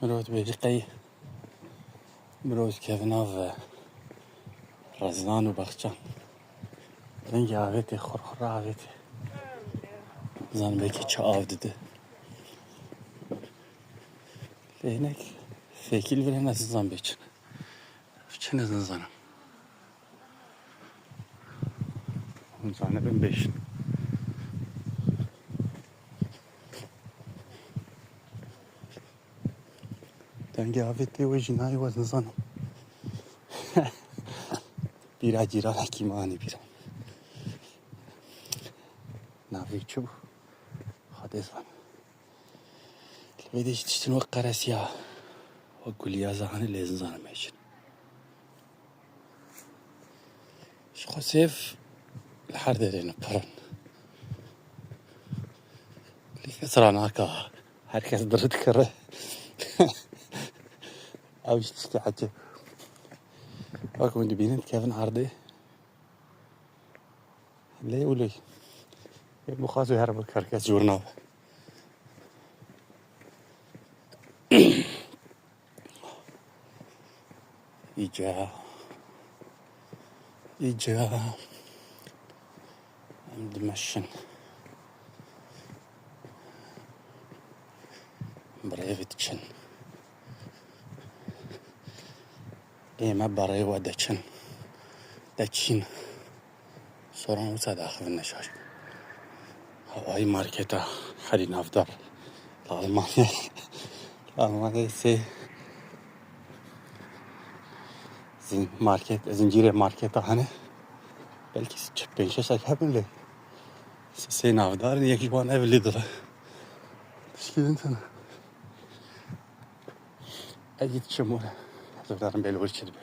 مرود بيقي مرود كيفناف رزان وبخشان رنگ آویتی خورخور آویتی زن بکی چه آو دیده لیnek fekil bile nasıl zan beçin çe ne zanım zanı ben beşin denge aveti o jinayı vazın zanım bira gira hakimani bira navi çubu hadi zan ve de işte o karasya o gülya zanı lezin zanım beçin şu khosef الحرد لنا برن اللي كسران هكا herkes درد كره او تشتي حاجه اكو اللي بينت كيفن عرضي ليه ولي المخازو يهرب كركس جورنا إيجا دمشن بريفتشن إيما بري ودشن دشين سوران وصاد آخر النشاش هواي ماركتا حدي نافدار الألمانيا سي market zinciri market hani belki 5-6 saat yapın sen avdar niye ki bana evlidir şikayet sana git çamur zaten belli ölçüde be